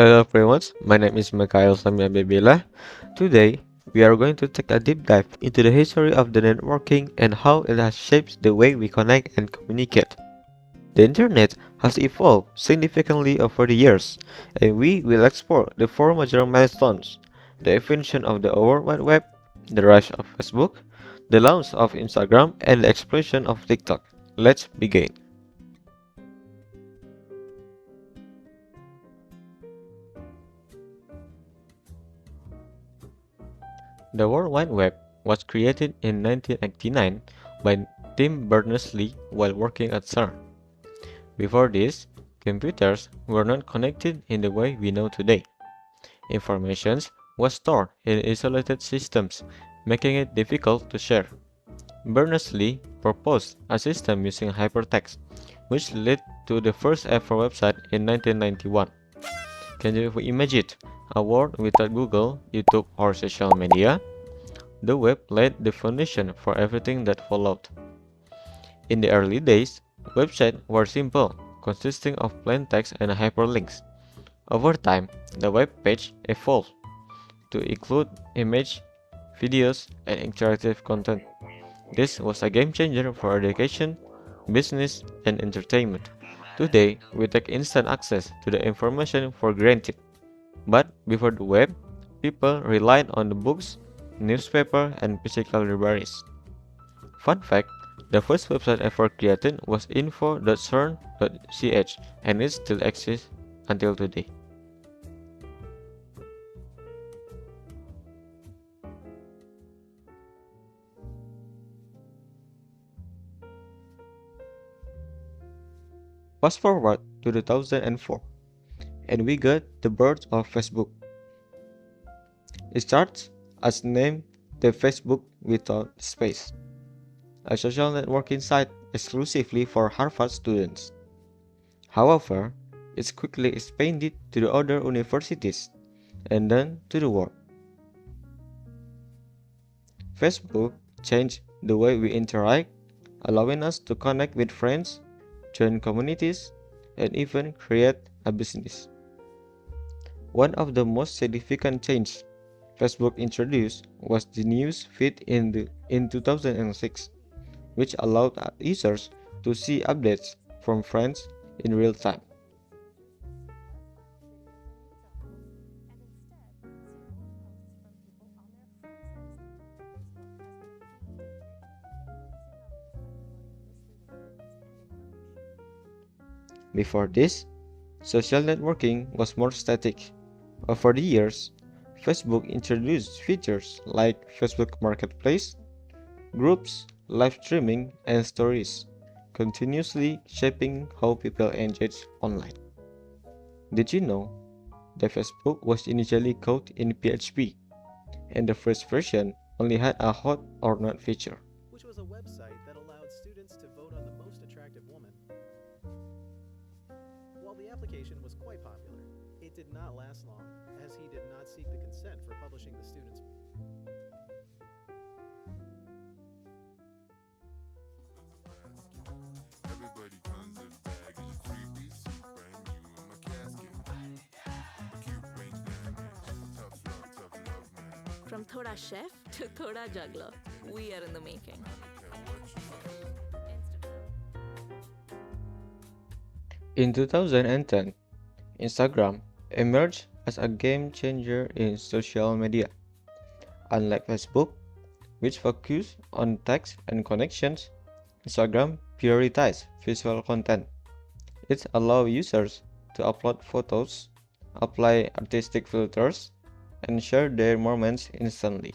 Hello everyone, my name is Mikail Habibillah. Today, we are going to take a deep dive into the history of the networking and how it has shaped the way we connect and communicate. The internet has evolved significantly over the years, and we will explore the four major milestones: the invention of the World Wide Web, the rise of Facebook, the launch of Instagram, and the explosion of TikTok. Let's begin. The World Wide Web was created in 1989 by Tim Berners-Lee while working at CERN. Before this, computers were not connected in the way we know today. Information was stored in isolated systems, making it difficult to share. Berners-Lee proposed a system using hypertext, which led to the first ever website in 1991. Can you imagine a world without Google, YouTube, or social media? The web laid the foundation for everything that followed. In the early days, websites were simple, consisting of plain text and hyperlinks. Over time, the web page evolved to include image, videos, and interactive content. This was a game changer for education, business, and entertainment. Today, we take instant access to the information for granted. But before the web, people relied on the books, newspaper, and physical libraries. Fun fact, the first website ever created was info.cern.ch and it still exists until today. Fast forward to 2004 and we got the birth of Facebook. It starts as named the Facebook without space, a social networking site exclusively for Harvard students. However, it's quickly expanded to the other universities and then to the world. Facebook changed the way we interact, allowing us to connect with friends, join communities, and even create a business. One of the most significant changes Facebook introduced was the news feed in 2006, which allowed users to see updates from friends in real time. Before this, social networking was more static. Over the years, Facebook introduced features like Facebook Marketplace, groups, live streaming, and stories, continuously shaping how people engage online. Did you know that Facebook was initially coded in PHP, and the first version only had a hot or not feature? which was a website that allowed students to vote on the most attractive woman. While the application was quite popular, it did not last long, as he did not seek the consent for publishing the students. Everybody guns in baggage, creepy, brand new in my casket. Cute brain damage, tough love, man. From Thoda chef to Thoda juggler, we are in the making. I don't care what you say. In 2010, Instagram emerged as a game changer in social media. Unlike Facebook, which focused on text and connections, Instagram prioritized visual content. It allows users to upload photos, apply artistic filters, and share their moments instantly.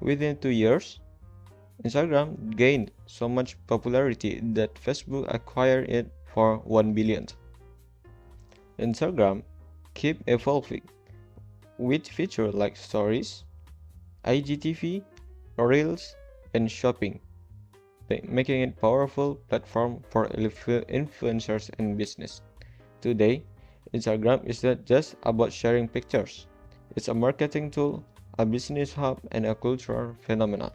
Within 2 years, Instagram gained so much popularity that Facebook acquired it for 1 billion. Instagram keep evolving with features like stories, IGTV, Reels, and shopping, making it powerful platform for influencers and business. Today, Instagram is not just about sharing pictures. It's a marketing tool, a business hub, and a cultural phenomenon.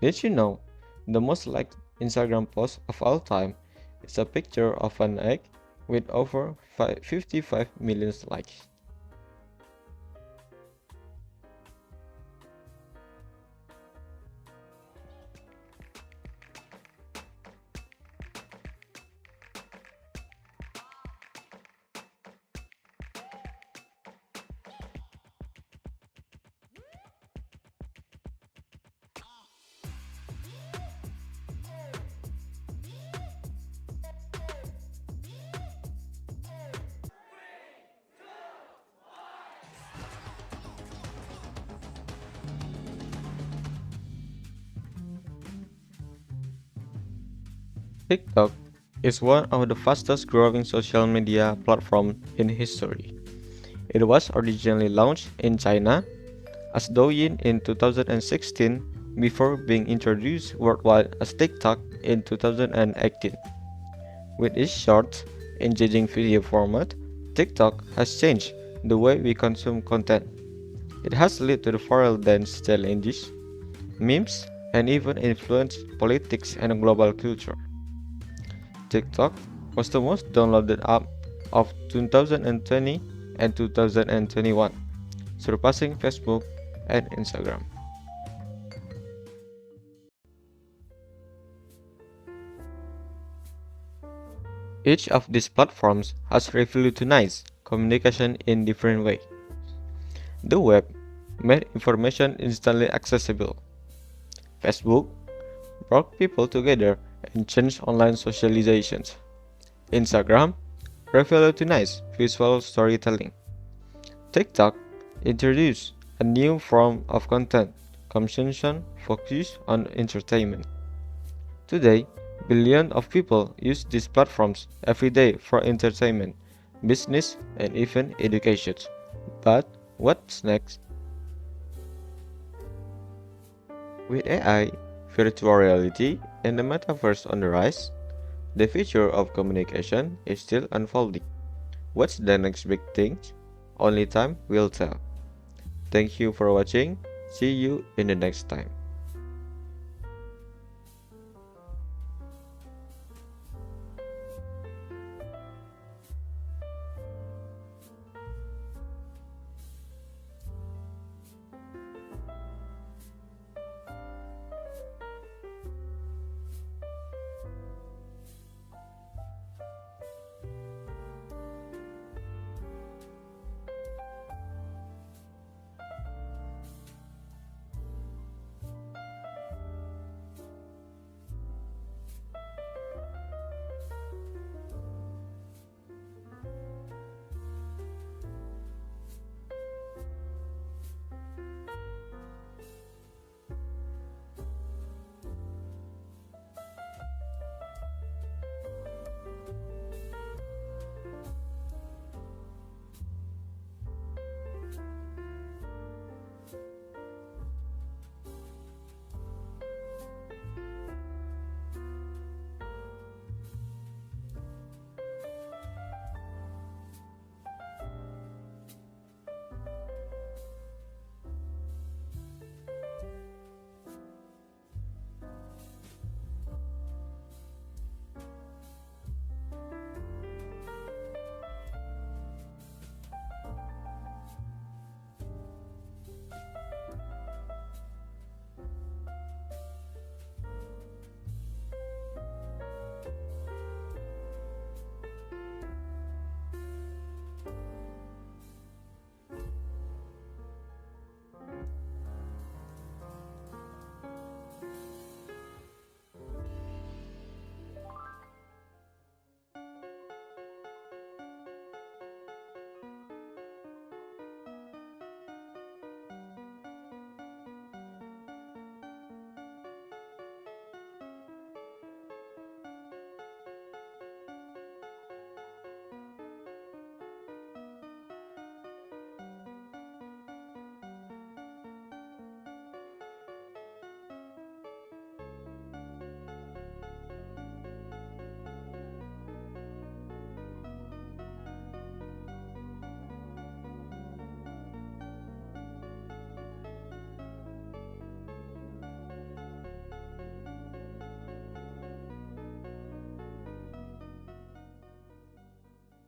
Did you know the most liked Instagram post of all time is a picture of an egg with over 55 million likes. TikTok is one of the fastest growing social media platforms in history. It was originally launched in China as Douyin in 2016 before being introduced worldwide as TikTok in 2018. With its short, engaging video format, TikTok has changed the way we consume content. It has led to the viral dance challenges, memes, and even influenced politics and global culture. TikTok was the most downloaded app of 2020 and 2021, surpassing Facebook and Instagram. Each of these platforms has revolutionized communication in different ways. The web made information instantly accessible. Facebook brought people together and changed online socializations. Instagram revolutionized visual storytelling. TikTok introduced a new form of content consumption focused on entertainment. Today, billions of people use these platforms every day for entertainment, business, and even education. But what's next? With AI, virtual reality, and the metaverse on the rise, the future of communication is still unfolding. What's the next big thing? Only time will tell. Thank you for watching. See you in the next time.